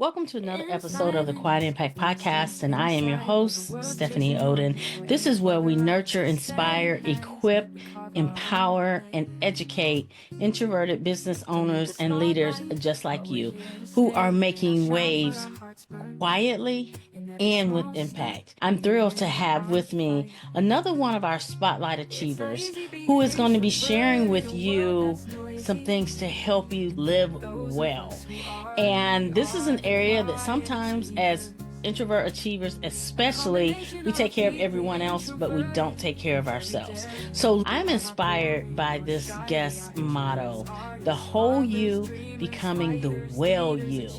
Welcome to another episode of the Quiet Impact Podcast, and I am your host, Stephanie Oden. This is where we nurture, inspire, equip, empower, and educate introverted business owners and leaders just like you who are making waves quietly and with impact. I'm thrilled to have with me another one of our Spotlight Achievers who is going to be sharing with you some things to help you live well. And this is an area that sometimes, as introvert achievers especially, we take care of everyone else, but we don't take care of ourselves. So I'm inspired by this guest motto, the whole you becoming the well you.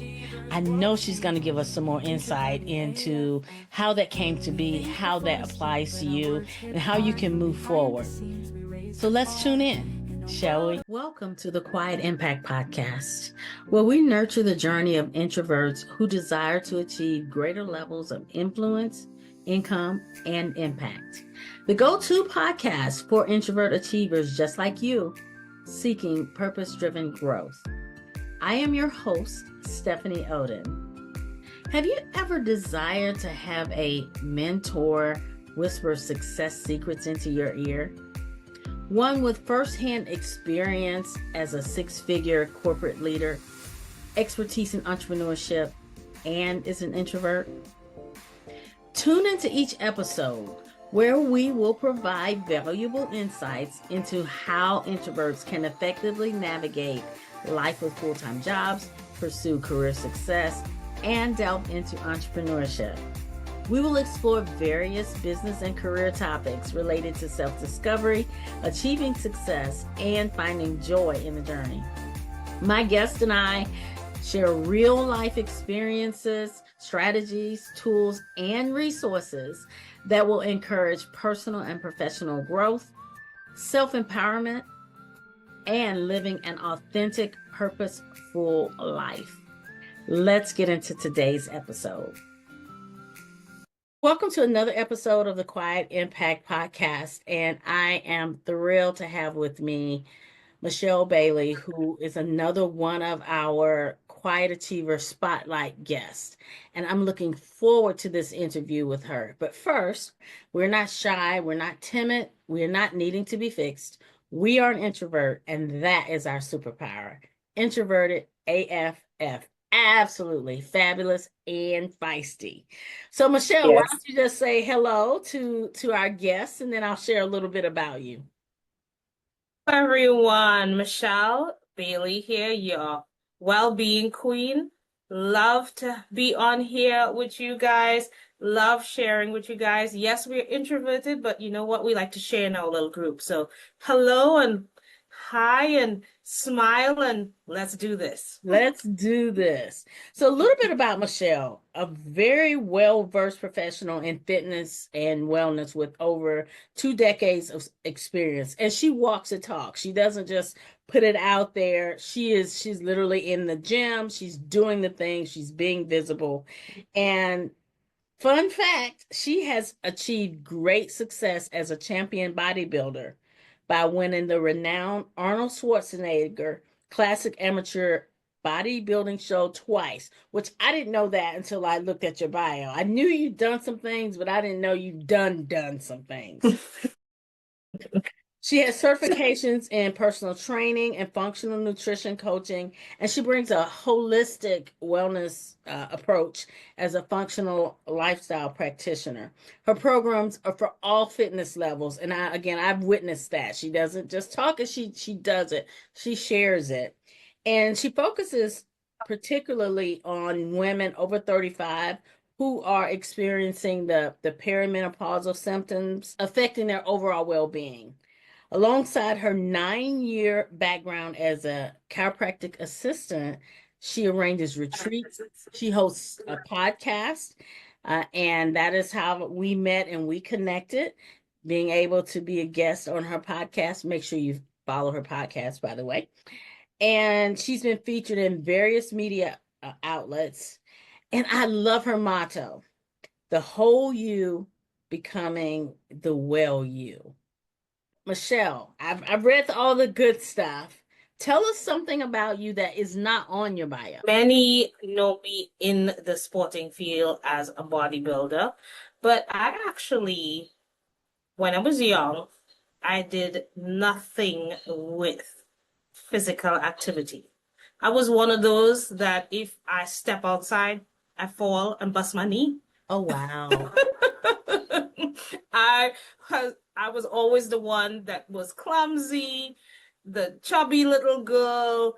I know she's going to give us some more insight into how that came to be, how that applies to you, and how you can move forward. So let's tune in, shall we? Welcome to the Quiet Impact Podcast, where we nurture the journey of introverts who desire to achieve greater levels of influence, income, and impact. The go-to podcast for introvert achievers just like you, seeking purpose-driven growth. I am your host, Stephanie Oden. Have you ever desired to have a mentor whisper success secrets into your ear? One with firsthand experience as a six-figure corporate leader, expertise in entrepreneurship, and is an introvert? Tune into each episode where we will provide valuable insights into how introverts can effectively navigate life with full-time jobs, pursue career success, and delve into entrepreneurship. We will explore various business and career topics related to self-discovery, achieving success, and finding joy in the journey. My guest and I share real-life experiences, strategies, tools, and resources that will encourage personal and professional growth, self-empowerment, and living an authentic, purposeful life. Let's get into today's episode. Welcome to another episode of the Quiet Impact Podcast, and I am thrilled to have with me Michelle Bailey, who is another one of our Quiet Achiever Spotlight guests. And I'm looking forward to this interview with her. But first, we're not shy, we're not timid, we're not needing to be fixed. We are an introvert, and that is our superpower. Introverted AFF. Absolutely fabulous and feisty. So, Michelle, why don't you just say hello to our guests, and then I'll share a little bit about you. Hello, everyone. Michelle Bailey here, your well-being queen. Love to be on here with you guys. Love sharing with you guys. Yes, we're introverted, but you know what? We like to share in our little group. So hello and hi and smile and let's do this. Let's do this. So a little bit about Michelle, a very well-versed professional in fitness and wellness with over 2 decades of experience. And she walks the talk. She doesn't just put it out there. She's literally in the gym. She's doing the things. She's being visible. And fun fact, she has achieved great success as a champion bodybuilder by winning the renowned Arnold Schwarzenegger Classic Amateur Bodybuilding Show twice, which I didn't know that until I looked at your bio. I knew you'd done some things, but I didn't know you'd done some things. She has certifications in personal training and functional nutrition coaching, and she brings a holistic wellness approach as a functional lifestyle practitioner. Her programs are for all fitness levels, and I've witnessed that. She doesn't just talk it, she does it. She shares it. And she focuses particularly on women over 35 who are experiencing the perimenopausal symptoms affecting their overall well-being. Alongside her 9-year background as a chiropractic assistant, she arranges retreats. She hosts a podcast, and that is how we met and we connected. Being able to be a guest on her podcast. Make sure you follow her podcast, by the way. And she's been featured in various media outlets. And I love her motto, the whole you becoming the well you. Michelle, I've read all the good stuff, Tell us something about you that is not on your bio. Many know me in the sporting field as a bodybuilder, but I actually, when I was young, I did nothing with physical activity. I was one of those that if I step outside, I fall and bust my knee. Oh, wow. I was always the one that was clumsy, the chubby little girl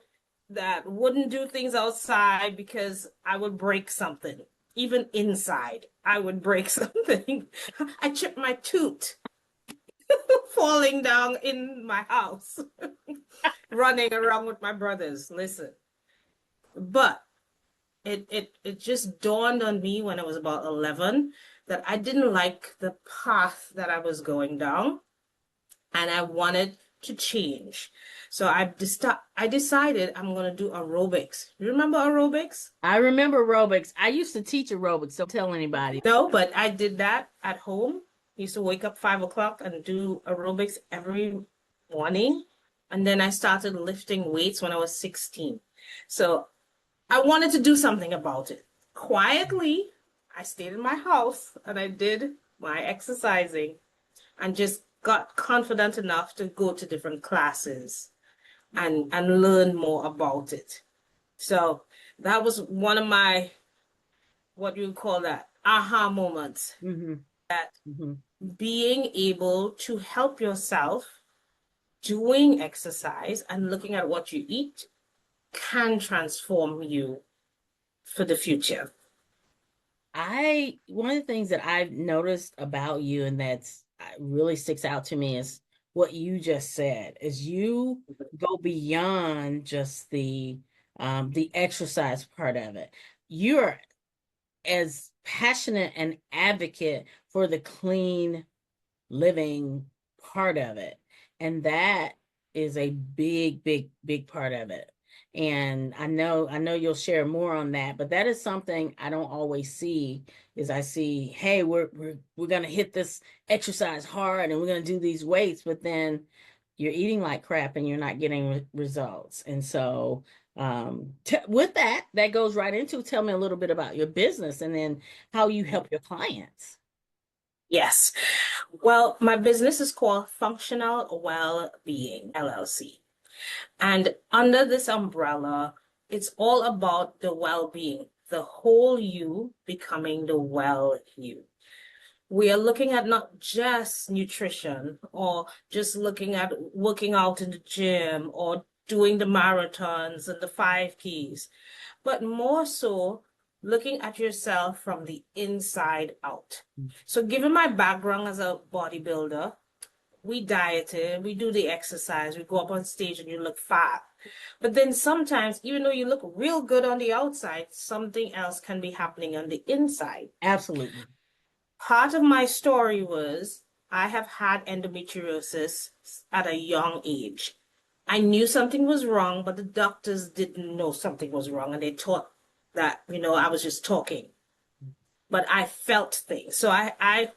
that wouldn't do things outside because I would break something. Even inside, I would break something. I chipped my tooth falling down in my house, running around with my brothers. Listen, but it just dawned on me when I was about 11 that I didn't like the path that I was going down and I wanted to change. So I decided I'm going to do aerobics. You remember aerobics? I remember aerobics. I used to teach aerobics, so tell anybody. No, but I did that at home. I used to wake up 5 o'clock and do aerobics every morning. And then I started lifting weights when I was 16. So I wanted to do something about it. Quietly, I stayed in my house and I did my exercising and just got confident enough to go to different classes and learn more about it. So that was one of my, what you call that, aha moments, Mm-hmm. that Mm-hmm. being able to help yourself doing exercise and looking at what you eat can transform you for the future. One of the things that I've noticed about you and that's really sticks out to me is what you just said, is you go beyond just the exercise part of it. You're as passionate an advocate for the clean living part of it. And that is a big, big, big part of it. And I know you'll share more on that, but that is something I don't always see is I see, hey, we're gonna hit this exercise hard and we're gonna do these weights, but then you're eating like crap and you're not getting results. And so with that, that goes right into tell me a little bit about your business and then how you help your clients. Yes. Well, my business is called Functional Well-being LLC. And under this umbrella, it's all about the well-being, the whole you becoming the well you. We are looking at not just nutrition or just looking at working out in the gym or doing the marathons and the 5Ks, but more so looking at yourself from the inside out. So, given my background as a bodybuilder, we dieted, we do the exercise, we go up on stage and you look fat. But then sometimes, even though you look real good on the outside, something else can be happening on the inside. Absolutely. Part of my story was I have had endometriosis at a young age. I knew something was wrong, but the doctors didn't know something was wrong, and they thought that, I was just talking. But I felt things. So I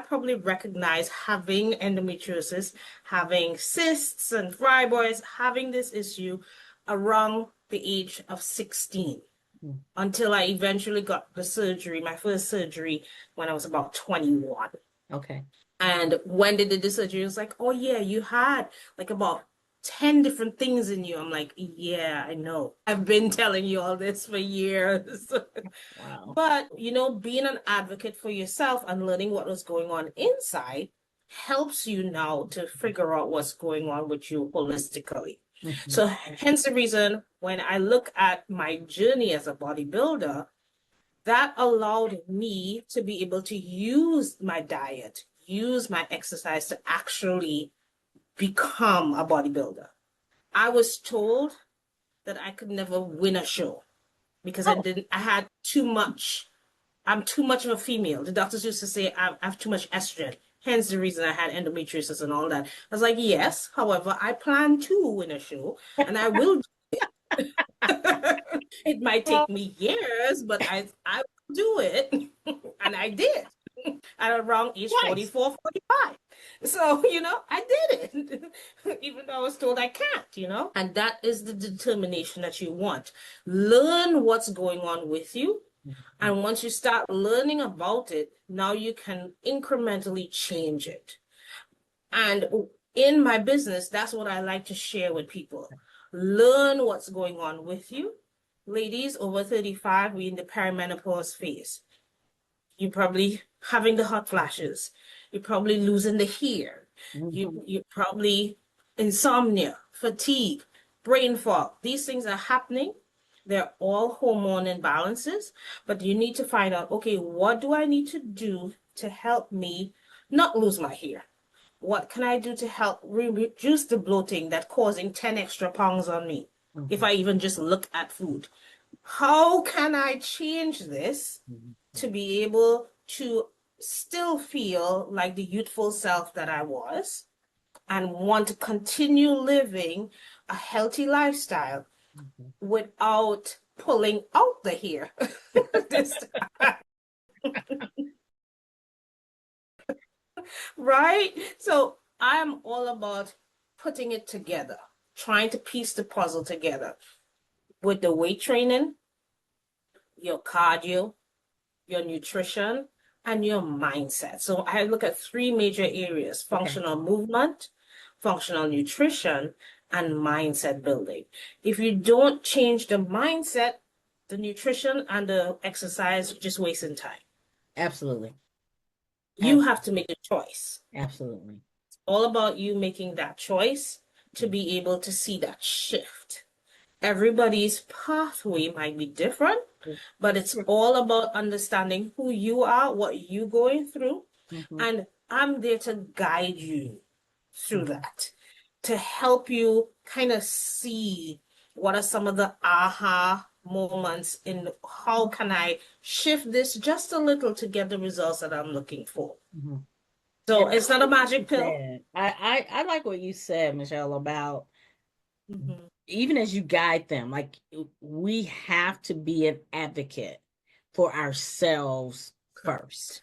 probably recognize having endometriosis, having cysts and fibroids, having this issue around the age of 16 until I eventually got the surgery, my first surgery, when I was about 21. Okay. And when they did the surgery, it was like, oh, yeah, you had like about 10 different things in you. I'm like, yeah, I know. I've been telling you all this for years. Wow. But, being an advocate for yourself and learning what was going on inside helps you now to figure out what's going on with you holistically. Mm-hmm. So, hence the reason when I look at my journey as a bodybuilder, that allowed me to be able to use my diet, use my exercise to actually become a bodybuilder. I was told that I could never win a show because I had too much. I'm too much of a female. The doctors used to say I have too much estrogen. Hence the reason I had endometriosis and all that. I was like, yes, however, I plan to win a show and I will do it. It might take me years, but I will do it. And I did. at around age Twice. 44, 45. So, I did it, even though I was told I can't. And that is the determination that you want. Learn what's going on with you. And once you start learning about it, now you can incrementally change it. And in my business, that's what I like to share with people. Learn what's going on with you. Ladies over 35, we're in the perimenopause phase. You're probably having the hot flashes. You're probably losing the hair. You're probably insomnia, fatigue, brain fog. These things are happening. They're all hormone imbalances, but you need to find out, okay, what do I need to do to help me not lose my hair? What can I do to help reduce the bloating that's causing 10 extra pounds on me? If I even just look at food, how can I change this to be able to still feel like the youthful self that I was and want to continue living a healthy lifestyle without pulling out the hair this time? Right? So I'm all about putting it together, trying to piece the puzzle together with the weight training, your cardio, your nutrition, and your mindset. So I look at three major areas: functional movement, functional nutrition, and mindset building. If you don't change the mindset, the nutrition and the exercise, just wasting time. Absolutely. You have to make a choice. Absolutely. It's all about you making that choice to be able to see that shift. Everybody's pathway might be different, but it's all about understanding who you are, what you're going through, and I'm there to guide you through that, to help you kind of see what are some of the aha moments in how can I shift this just a little to get the results that I'm looking for. So it's not a magic pill. I like what you said, Michelle, about even as you guide them, like we have to be an advocate for ourselves first.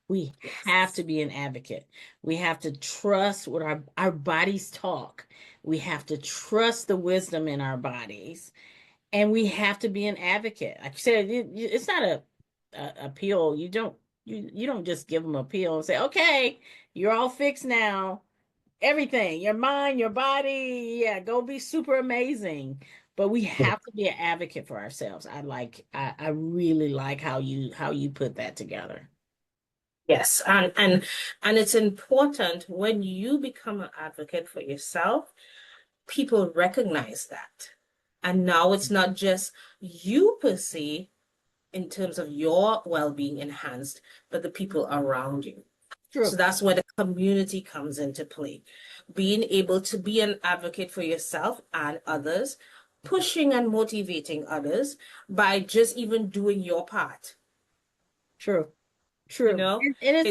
We have to be an advocate. We have to trust what our bodies talk. We have to trust the wisdom in our bodies. And we have to be an advocate. Like you said, it's not a pill. You don't just give them a pill and say, okay, you're all fixed now. Everything, your mind, your body, yeah, go be super amazing. But we have to be an advocate for ourselves. I really like how you put that together. Yes, and it's important when you become an advocate for yourself, people recognize that. And now it's not just you per se in terms of your well-being enhanced, but the people around you. True. So that's where the community comes into play. Being able to be an advocate for yourself and others, pushing and motivating others by just even doing your part. True. And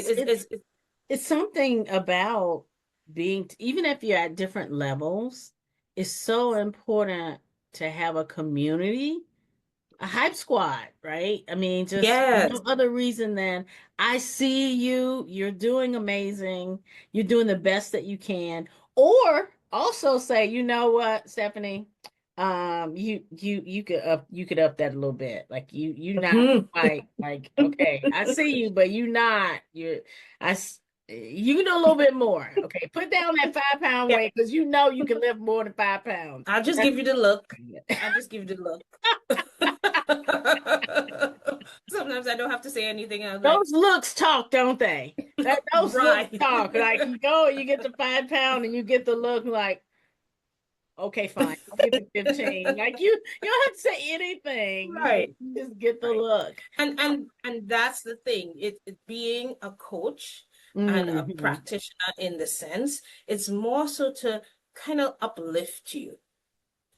it's something about being, even if you're at different levels, it's so important to have a community, a hype squad, right? I mean, just no other reason than I see you, you're doing amazing, you're doing the best that you can. Or also say, you know what, Stephanie, you could up that a little bit. Like you not quite like, okay, I see you, but you not. You can do a little bit more. Okay, put down that 5-pound weight because you know you can lift more than 5 pounds. I'll just give you the look. Sometimes I don't have to say anything. Those looks talk, don't they? Those looks talk. Like you go, you get the 5 pound, and you get the look like, okay, fine, I'll give you 15. Like you don't have to say anything. Right. You just get the look. And that's the thing. It being a coach and a practitioner in the sense, it's more so to kind of uplift you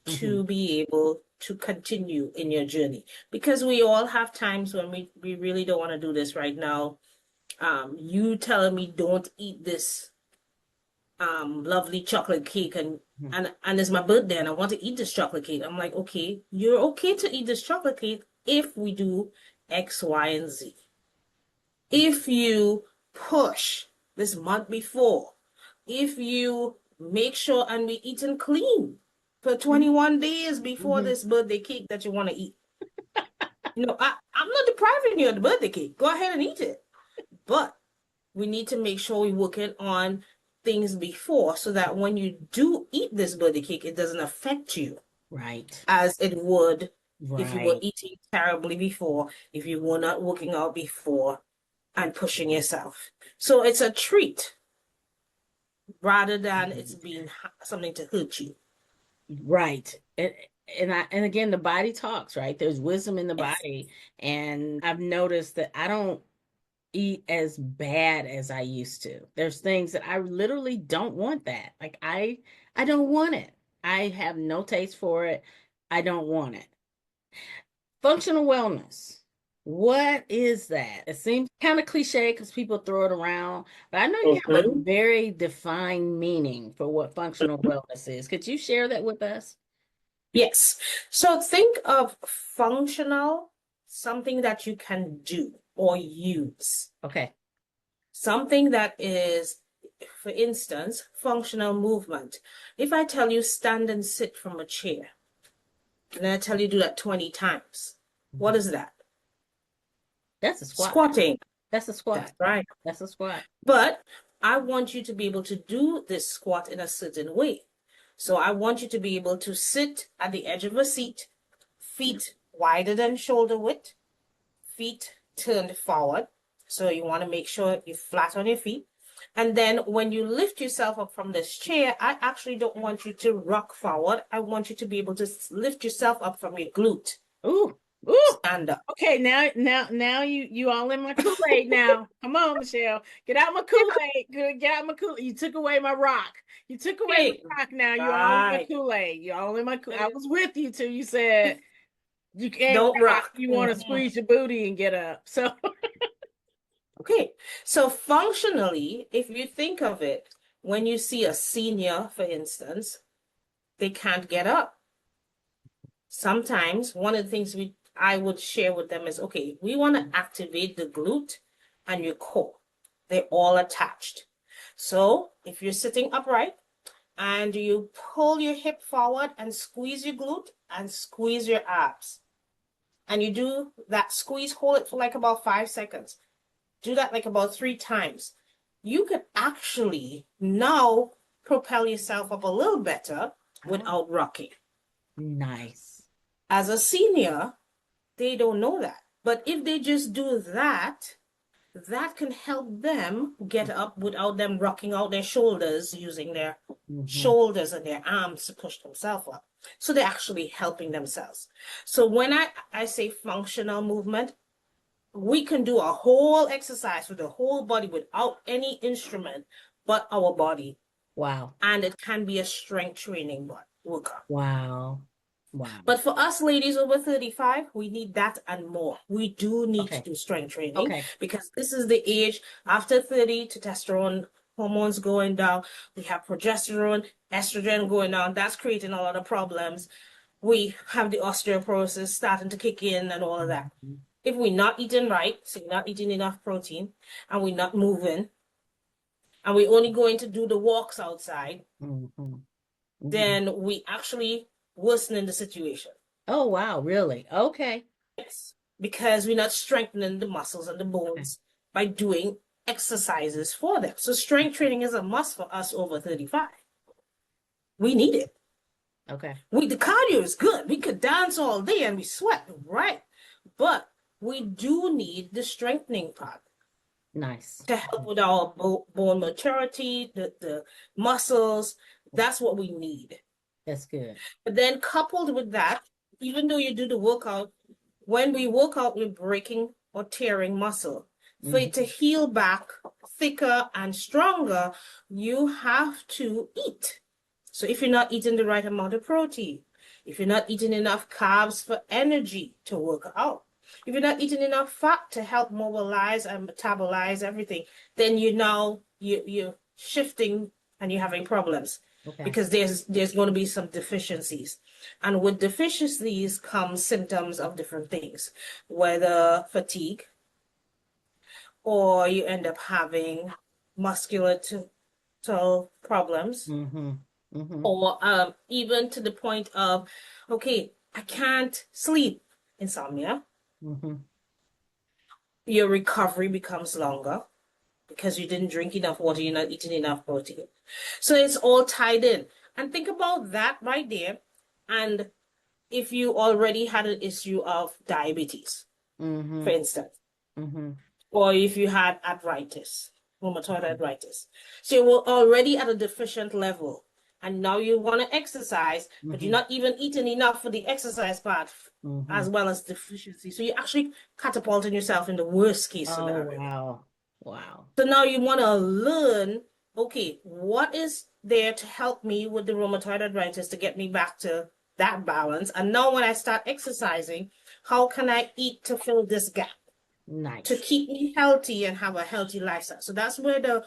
to be able to continue in your journey. Because we all have times when we really don't want to do this right now. You telling me don't eat this lovely chocolate cake and it's my birthday and I want to eat this chocolate cake. I'm like, okay, you're okay to eat this chocolate cake if we do X, Y, and Z. If you push this month before, if you make sure and be eating clean for 21 days before this birthday cake that you want to eat. I'm not depriving you of the birthday cake. Go ahead and eat it. But we need to make sure we're working on things before so that when you do eat this birthday cake, it doesn't affect you. Right. As it would if you were Right. eating terribly before, if you were not working out before and pushing yourself. So it's a treat rather than it's being something to hurt you. Right. And again, the body talks, right? There's wisdom in the Yes. body. And I've noticed that I don't eat as bad as I used to. There's things that I literally don't want that. Like I don't want it. I have no taste for it. I don't want it. Functional wellness. What is that? It seems kind of cliche because people throw it around, but I know you have a very defined meaning for what functional wellness is. Could you share that with us? Yes. So think of functional, something that you can do or use. Okay. Something that is, for instance, functional movement. If I tell you stand and sit from a chair, and I tell you do that 20 times, what is that? That's a squat. Squatting. That's a squat. That's right. That's a squat. But I want you to be able to do this squat in a certain way. So I want you to be able to sit at the edge of a seat, feet wider than shoulder width, feet turned forward. So you want to make sure you're flat on your feet. And then when you lift yourself up from this chair, I actually don't want you to rock forward. I want you to be able to lift yourself up from your glute. Ooh. Ooh. Stand up. Okay, now you all in my Kool-Aid now. Come on, Michelle. Get out my Kool-Aid. Get out my Kool-Aid. You took away my rock. You took away my rock now. You all in my Kool-Aid. You all in my Kool-Aid. I was with you till you said you can't Don't rock. You want to squeeze your booty and get up. So okay. So functionally, if you think of it, when you see a senior, for instance, they can't get up. Sometimes one of the things I would share with them is, okay, we want to activate the glute and your core. They're all attached. So if you're sitting upright and you pull your hip forward and squeeze your glute and squeeze your abs, and you do that squeeze, hold it for like about 5 seconds. Do that like about 3 times. You could actually now propel yourself up a little better without rocking. Nice. As a senior, they don't know that. But if they just do that, that can help them get up without them rocking out their shoulders, using their shoulders and their arms to push themselves up. So they're actually helping themselves. So when I say functional movement, we can do a whole exercise with the whole body without any instrument but our body. Wow. And it can be a strength training workout. Wow. Wow. But for us ladies over 35, we need that and more. We do need to do strength training because this is the age after 30, testosterone hormones going down. We have progesterone, estrogen going down. That's creating a lot of problems. We have the osteoporosis starting to kick in and all of that. If we're not eating right, so we're not eating enough protein, and we're not moving, and we're only going to do the walks outside, then we actually worsening the situation. Oh, wow, really? Okay. Yes, because we're not strengthening the muscles and the bones by doing exercises for them. So strength training is a must for us over 35. We need it. Okay. The cardio is good. We could dance all day and we sweat, right? But we do need the strengthening part. Nice. To help with our bone maturity, the muscles. That's what we need. That's good. But then coupled with that, even though you do the workout, when we work out, we're breaking or tearing muscle. For it to heal back thicker and stronger, you have to eat. So if you're not eating the right amount of protein, if you're not eating enough carbs for energy to work out, if you're not eating enough fat to help mobilize and metabolize everything, then you're shifting and you're having problems. Because there's going to be some deficiencies. And with deficiencies comes symptoms of different things, whether fatigue or you end up having musculoskeletal problems, Mm-hmm. Mm-hmm. or even to the point of, okay, I can't sleep, insomnia. Mm-hmm. Your recovery becomes longer because you didn't drink enough water, you're not eating enough protein. So it's all tied in. And think about that right there. And if you already had an issue of diabetes, Mm-hmm. for instance, Mm-hmm. or if you had arthritis, rheumatoid arthritis. So you were already at a deficient level. And now you want to exercise, but you're Mm-hmm. not even eating enough for the exercise part Mm-hmm. as well as deficiency. So you're actually catapulting yourself in the worst case Oh, scenario. wow. Wow. So now you want to learn, okay, what is there to help me with the rheumatoid arthritis to get me back to that balance? And now when I start exercising, how can I eat to fill this gap, to Nice. keep me healthy and have a healthy lifestyle? So that's where the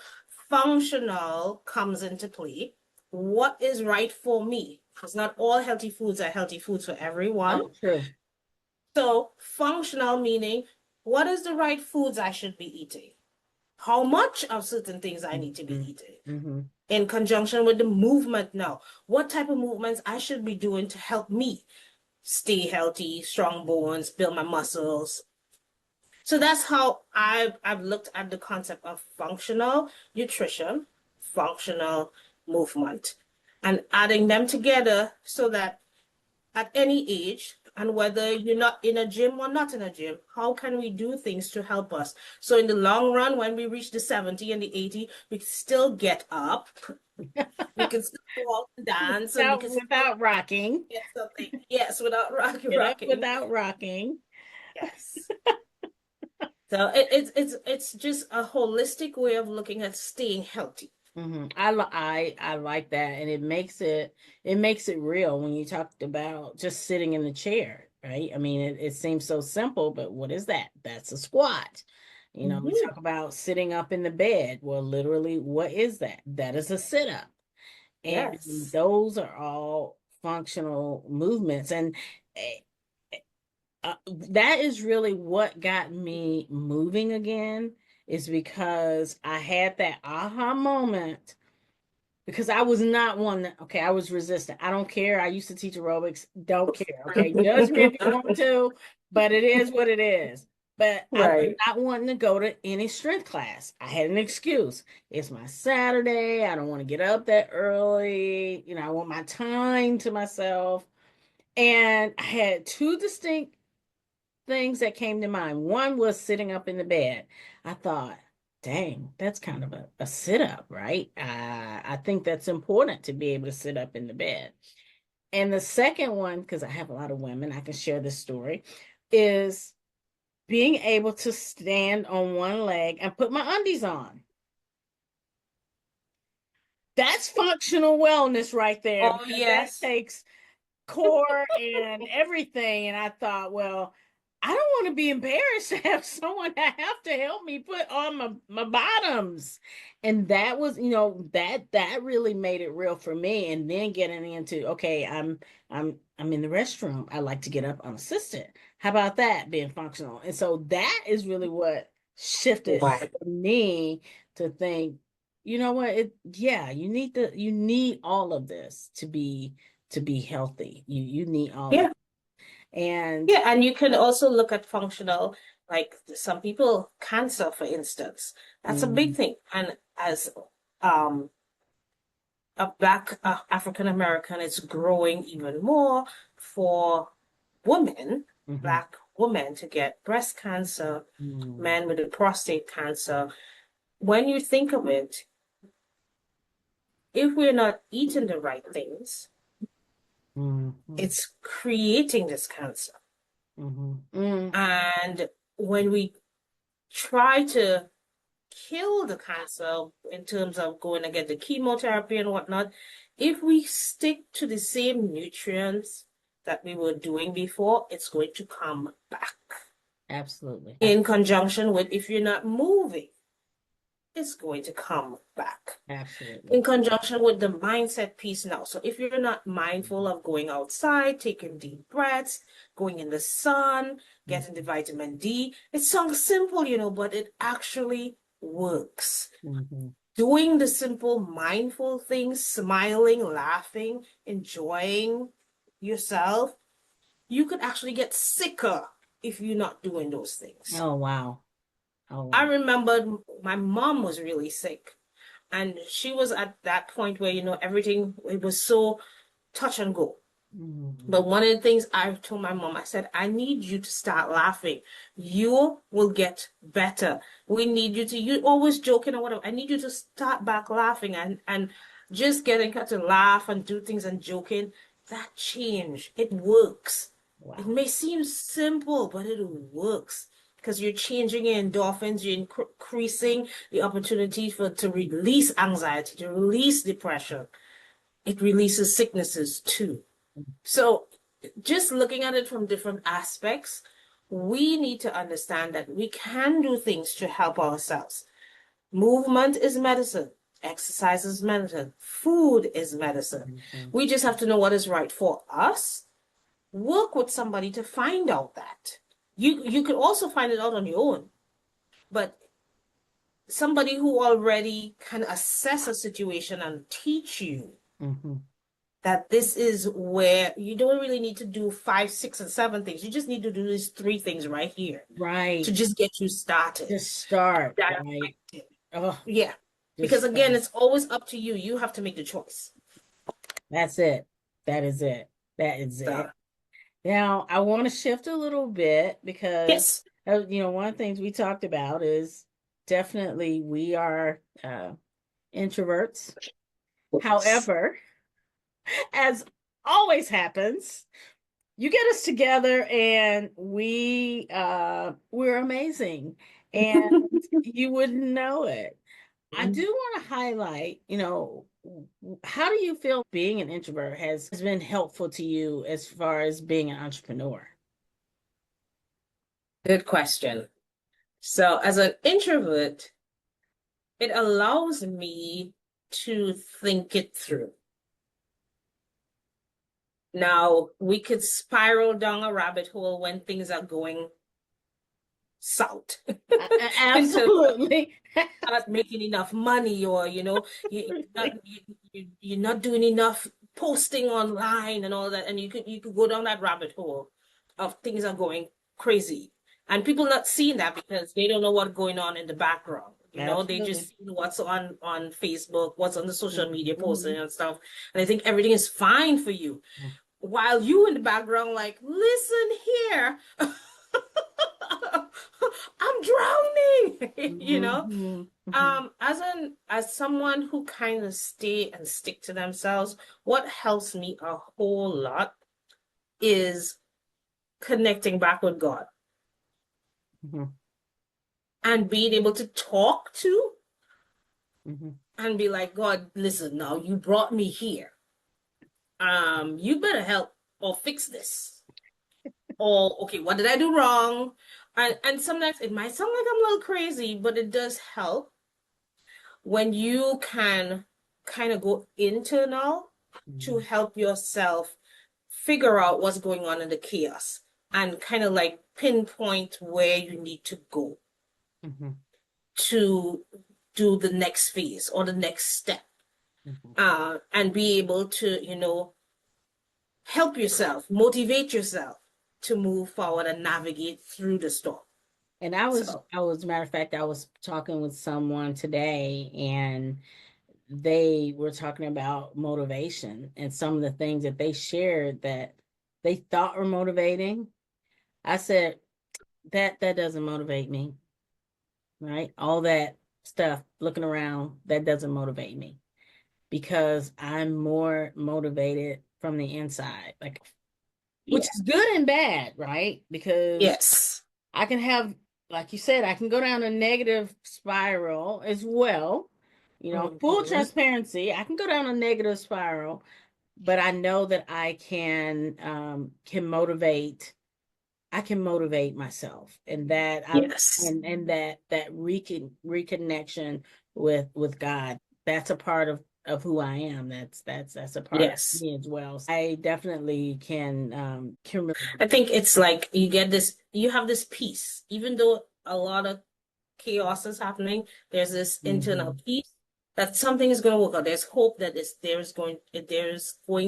functional comes into play. What is right for me? Because not all healthy foods are healthy foods for everyone. Oh, true. So functional meaning, what is the right foods I should be eating? How much of certain things I need to be Mm-hmm. eating Mm-hmm. in conjunction with the movement now. What type of movements I should be doing to help me stay healthy, strong bones, build my muscles. So that's how I've looked at the concept of functional nutrition, functional movement, and adding them together so that at any age, and whether you're not in a gym or not in a gym, how can we do things to help us? So in the long run, when we reach the 70 and the 80, we can still get up, we can still walk and dance, and we can still Without rocking. get something. Yes, without Get up rocking. without rocking. Yes. So it's just a holistic way of looking at staying healthy. Mm-hmm. I like that, and it makes it real when you talked about just sitting in the chair, right? I mean, it seems so simple, but what is that? That's a squat. We Mhm. talk about sitting up in the bed. Well, literally, what is that? That is a sit up, and Yes. those are all functional movements, and eh, that is really what got me moving again. Is because I had that aha moment because I was not one that, okay, I was resistant. I don't care. I used to teach aerobics. Don't care. Okay. Judge me if you want to, but it is what it is. But I was Right. not wanting to go to any strength class. I had an excuse. It's my Saturday. I don't want to get up that early. I want my time to myself. And I had two distinct things that came to mind. One was sitting up in the bed. I thought, dang, that's kind of a sit up, right? I think that's important to be able to sit up in the bed. And the second one, because I have a lot of women, I can share this story, is being able to stand on one leg and put my undies on. That's functional wellness right there Oh, because that yes. takes core and everything. And I thought, well, I don't want to be embarrassed to have someone that have to help me put on my bottoms. And that was, that really made it real for me. And then getting into, okay, I'm in the restroom. I like to get up unassisted. How about that being functional? And so that is really what shifted Right. for me to think, you know what, yeah, you need all of this to be healthy. You need all of Yeah. it. And Yeah, and you can also look at functional, like some people, cancer, for instance. That's a big mm, thing. And as um, a Black African American, it's growing even more for women, mhm, Black women, to get breast cancer, mm, men with the prostate cancer. When you think of it, if we're not eating the right things, mhm, it's creating this cancer. mhm, mm, And when we try to kill the cancer in terms of going to get the chemotherapy and whatnot, if we stick to the same nutrients that we were doing before, it's going to come back absolutely. in conjunction with if you're not moving. it's going to come back. Absolutely. In conjunction with the mindset piece now. So if you're not mindful of going outside, taking deep breaths, going in the sun, getting the vitamin D, it sounds simple, but it actually works. Mm-hmm. Doing the simple mindful things, smiling, laughing, enjoying yourself, you could actually get sicker if you're not doing those things. Oh, wow. Oh, I wow. remembered my mom was really sick. And she was at that point where, everything, it was so touch and go. Mm-hmm. But one of the things I told my mom, I said, I need you to start laughing. You will get better. We need you to, you always joking or whatever. I need you to start back laughing and just getting her to laugh and do things and joking. That change, it works. It Wow. may seem simple, but it works because you're changing your endorphins, you're increasing the opportunity to release anxiety, to release depression. It releases sicknesses too. So just looking at it from different aspects, we need to understand that we can do things to help ourselves. Movement is medicine. Exercise is medicine. Food is medicine. Mm-hmm. We just have to know what is right for us. Work with somebody to find out that. You could also find it out on your own, but somebody who already can assess a situation and teach you Mm-hmm. that this is where you don't really need to do 5, 6, and 7 things. You just need to do these 3 things right here to Right. just get you started. Just start, That, right? Oh, yeah. Because just again, start. it's always up to you. You have to make the choice. That's it. That is it. That is So, it. Now, I want to shift a little bit because, yes. one of the things we talked about is definitely we are introverts. However, as always happens, you get us together and we're amazing and you wouldn't know it. I do want to highlight, how do you feel being an introvert has been helpful to you as far as being an entrepreneur? Good question. So, as an introvert, it allows me to think it through. Now, we could spiral down a rabbit hole when things are going south into Absolutely. not making enough money, or you're not doing enough posting online and all that, and you could go down that rabbit hole of things are going crazy, and people not seeing that because they don't know what's going on in the background. They Absolutely. just see what's on Facebook, what's on the social media posting Mhm. and stuff, and I think everything is fine for you, while you in the background like, listen here. I'm drowning. Mhm. Mhm. As someone who kind of stay and stick to themselves, what helps me a whole lot is connecting back with God Mhm. and being able to talk to Mhm. and be like, God, listen, now you brought me here. You better help or fix this. Or okay, what did I do wrong? And sometimes it might sound like I'm a little crazy, but it does help when you can kind of go internal to Mhm. help yourself figure out what's going on in the chaos and kind of like pinpoint where you need to go Mhm. to do the next phase or the next step, Mhm. and be able to, help yourself, motivate yourself to move forward and navigate through the storm. And So, matter of fact, I was talking with someone today and they were talking about motivation and some of the things that they shared that they thought were motivating. I said, that doesn't motivate me, right? All that stuff, looking around, that doesn't motivate me because I'm more motivated from the inside, like, which yeah. is good and bad, right? Because Yes. I can have, like you said, I can go down a negative spiral as well. Full Mhm. transparency, I can go down a negative spiral, but I know that I can motivate. I can motivate myself, and that I Yes. and that reconnection with God. That's a part of who I am. That's a part of me as well. So I definitely can relate. I think it's like you have this peace, even though a lot of chaos is happening, there's this internal peace that something is going to work out. There's hope that there's going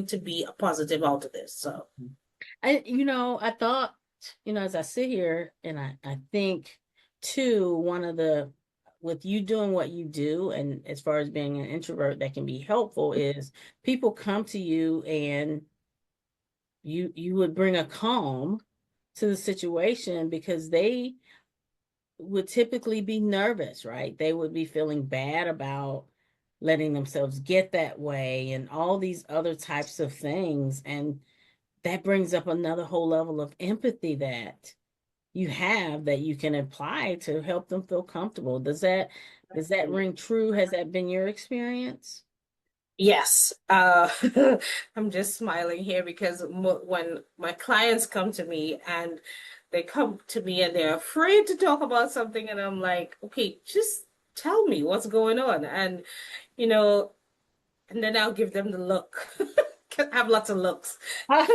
to be a positive out of this. So I thought, as I sit here and I think too, with you doing what you do, and as far as being an introvert that can be helpful, is people come to you and you would bring a calm to the situation because they would typically be nervous, right? They would be feeling bad about letting themselves get that way and all these other types of things. And that brings up another whole level of empathy that you have that you can apply to help them feel comfortable. Does that ring true? Has that been your experience? yes, I'm just smiling here because when my clients come to me and they come to me and they're afraid to talk about something, and I'm like, okay, just tell me what's going on, and you know, and then I'll give them the look. I have lots of looks. I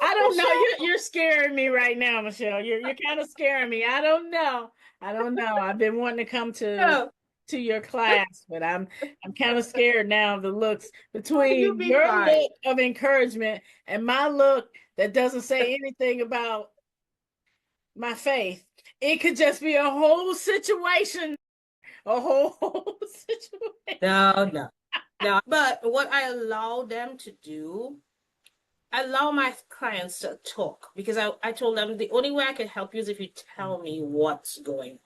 don't know. You're scaring me right now, Michelle. You're kind of scaring me. I don't know. I've been wanting to come to your class, but I'm kind of scared now of the looks between your look of encouragement and my look that doesn't say anything about my faith. It could just be a whole situation. A whole situation. No. But what I allow them to do, I allow my clients to talk because I told them the only way I can help you is if you tell me what's going on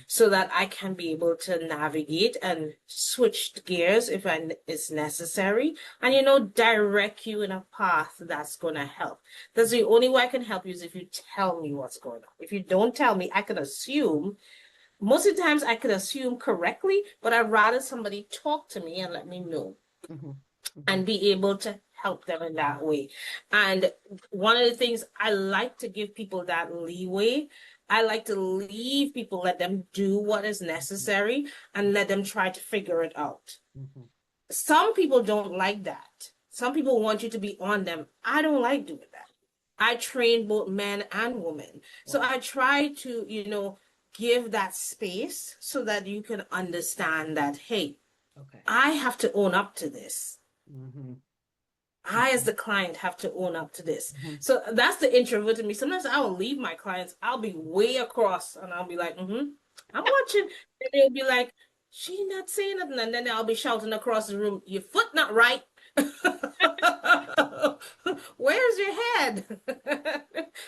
so that I can be able to navigate and switch gears if it's necessary and, direct you in a path that's going to help. That's the only way I can help you is if you tell me what's going on. If you don't tell me, I can assume. Most of the times I could assume correctly, but I'd rather somebody talk to me and let me know and be able to help them in that way. And one of the things I like to give people that leeway. I like to leave people, let them do what is necessary and let them try to figure it out. Some people don't like that. Some people want you to be on them. I don't like doing that. I train both men and women. So I try to, give that space so that you can understand that, hey, I have to own up to this. I, as the client, have to own up to this. So that's the introvert in me. Sometimes I'll leave my clients. I'll be way across and I'll be like, I'm watching. And they'll be like, she's not saying nothing. And then I'll be shouting across the room, your foot not right. Where's your head?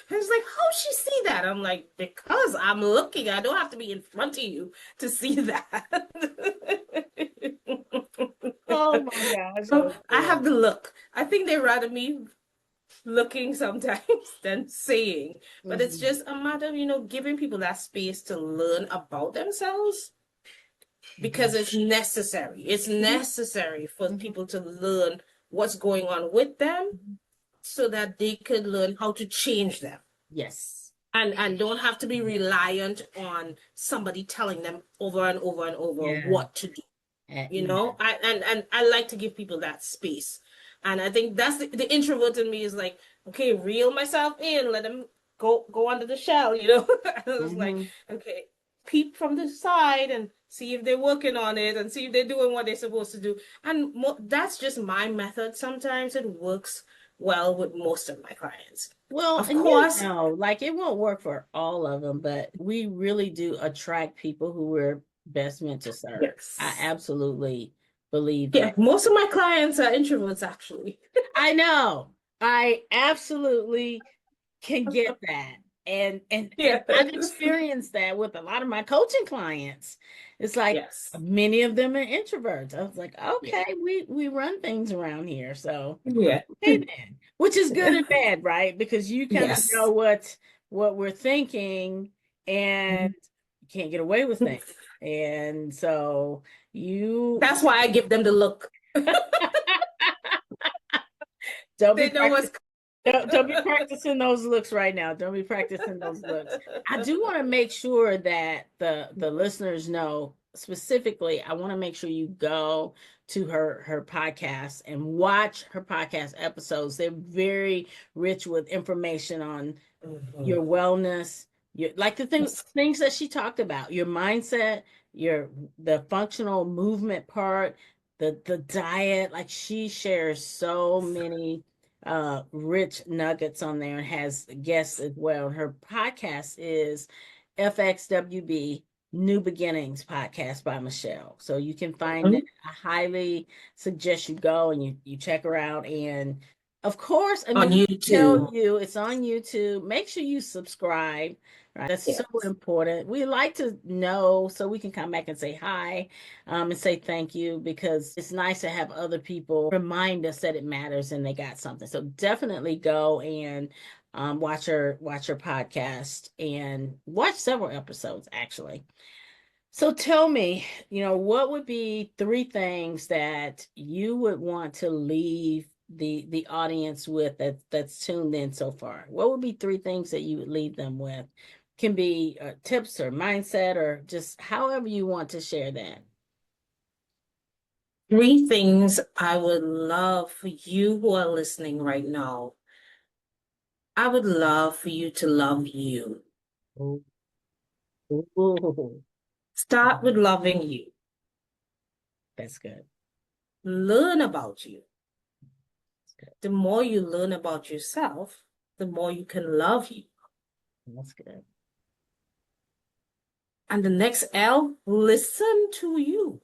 It's like, how she see that? I'm like, because I'm looking. I don't have to be in front of you to see that. Oh my gosh. So I have the look. I think they rather me looking sometimes than saying. But it's just a matter of, giving people that space to learn about themselves. Because it's necessary. It's necessary for people to learn what's going on with them so that they could learn how to change them. Yes. And don't have to be reliant on somebody telling them over and over and over what to do. I like to give people that space. And I think that's the introvert in me is like, okay, reel myself in, let them go under the shell, I was like, okay, peep from the side and see if they're working on it and see if they're doing what they're supposed to do. And that's just my method. Sometimes it works well with most of my clients. Well, of course, it won't work for all of them, but we really do attract people who we're best meant to serve. Yes. I absolutely believe that. Most of my clients are introverts, actually. I know. I absolutely can get that. And I've experienced that with a lot of my coaching clients. It's like many of them are introverts. I was like, okay, we run things around here. So okay then. Which is good and bad, right? Because you kind of know what we're thinking and you can't get away with things. And so that's why I give them the look. Don't be practicing those looks right now. Don't be practicing those looks. I do want to make sure that the listeners know specifically, I want to make sure you go to her podcast and watch her podcast episodes. They're very rich with information on your wellness, your like the things that she talked about, your mindset, the functional movement part, the diet. Like she shares so many rich nuggets on there and has guests as well. Her podcast is FXWB New Beginnings Podcast by Michelle. So you can find it. I highly suggest you go and you check her out. And of course, I On mean, tell YouTube. you it's on YouTube. Make sure you subscribe. Right, that's so Yes. important. We like to know so we can come back and say hi, and say thank you, because it's nice to have other people remind us that it matters and they got something. So definitely go and watch her podcast and watch several episodes actually. So tell me, what would be three things that you would want to leave the audience with that's tuned in so far? What would be three things that you would leave them with? Can be tips or mindset or just however you want to share that. Three things I would love for you who are listening right now. I would love for you to love you. Ooh. Ooh, Start with loving you. that's good. Learn about you. That's good. The more you learn about yourself, the more you can love you. That's good. And the next L, listen to you.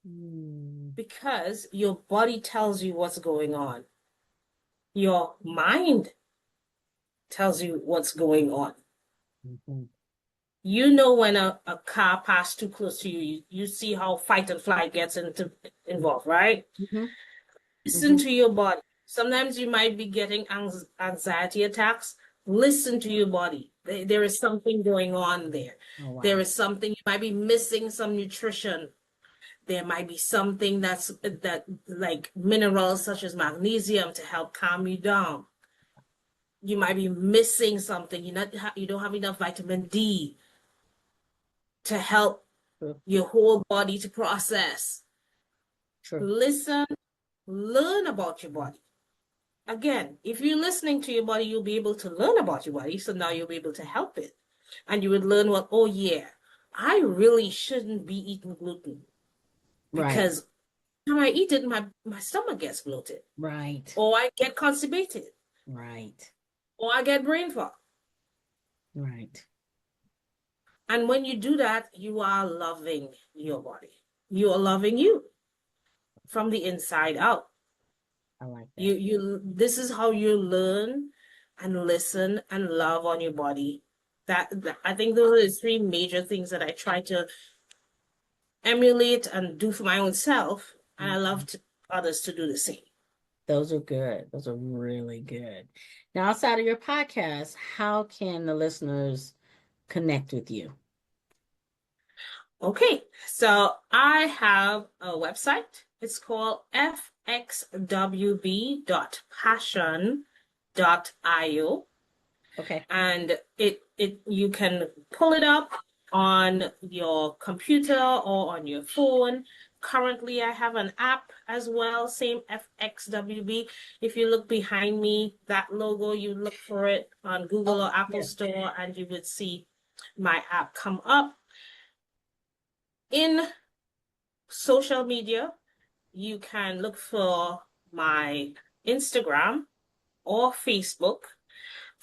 Mm. Because your body tells you what's going on. Your mind tells you what's going on. Mm-hmm. You know when a car passed too close to you, you see how fight and flight gets involved, right? Mm-hmm. Listen Mm-hmm. to your body. Sometimes you might be getting anxiety attacks. Listen to your body. There is something going on there. Oh, wow. There is something, you might be missing some nutrition. There might be something that like minerals such as magnesium to help calm you down. You might be missing something. You don't have enough vitamin D to help True. your whole body to process. True. Listen, learn about your body. Again, if you're listening to your body, you'll be able to learn about your body. So now you'll be able to help it. And you would learn, well, oh yeah, I really shouldn't be eating gluten Right. because when I eat it, my stomach gets bloated, Right. or I get constipated, Right. or I get brain fog. Right. And when you do that, you are loving your body. You are loving you from the inside out. I like that. This is how you learn and listen and love on your body. I think those are the three major things that I try to emulate and do for my own self, and I love others to do the same. Those are good. Those are really good. Now, outside of your podcast, how can the listeners connect with you? Okay, so I have a website. It's called fxwb.passion.io. Okay. And you can pull it up on your computer or on your phone. Currently, I have an app as well, same FXWB. If you look behind me, that logo, you look for it on Google or Apple yes. Store, and you would see my app come up. In social media, you can look for my Instagram or Facebook.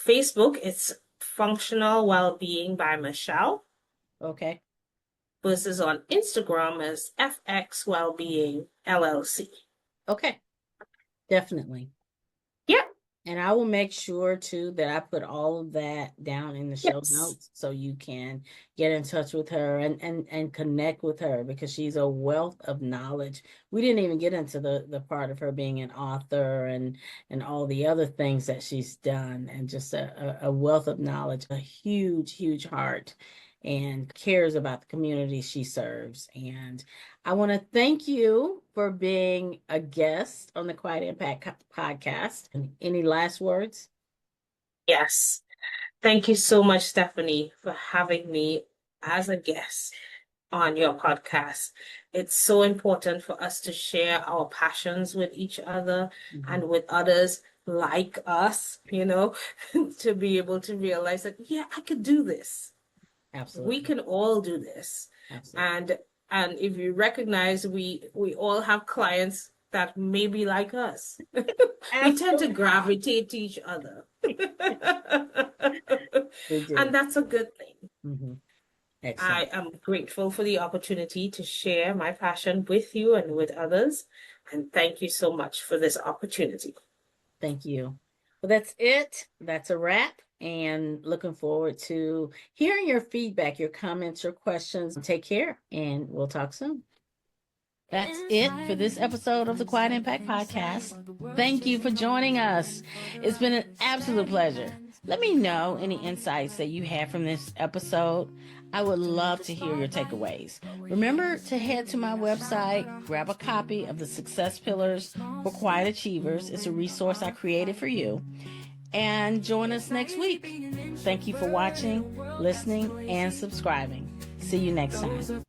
Facebook, it's Functional Well-being by Michelle, Okay. versus on Instagram as FX Well-being LLC. Okay. Definitely. Yeah. And I will make sure too that I put all of that down in the show Yes. notes so you can get in touch with her and connect with her, because she's a wealth of knowledge. We didn't even get into the part of her being an author and all the other things that she's done, and just a wealth of knowledge, a huge, huge heart, and cares about the community she serves. And I want to thank you for being a guest on the Quiet Impact podcast. Any last words? Yes. Thank you so much, Stephanie, for having me as a guest on your podcast. It's so important for us to share our passions with each other and with others like us, to be able to realize that, yeah, I could do this. Absolutely. We can all do this. Absolutely. And if you recognize we all have clients that may be like us. We tend to gravitate to each other. We do. And that's a good thing. Mm-hmm. I Excellent. am grateful for the opportunity to share my passion with you and with others. And thank you so much for this opportunity. Thank you. Well, that's it. That's a wrap. And looking forward to hearing your feedback, your comments, your questions. Take care, and we'll talk soon. That's it for this episode of the Quiet Impact Podcast. Thank you for joining us. It's been an absolute pleasure. Let me know any insights that you had from this episode. I would love to hear your takeaways. Remember to head to my website, grab a copy of the Success Pillars for Quiet Achievers. It's a resource I created for you. And join us next week. Thank you for watching, listening, and subscribing. See you next time.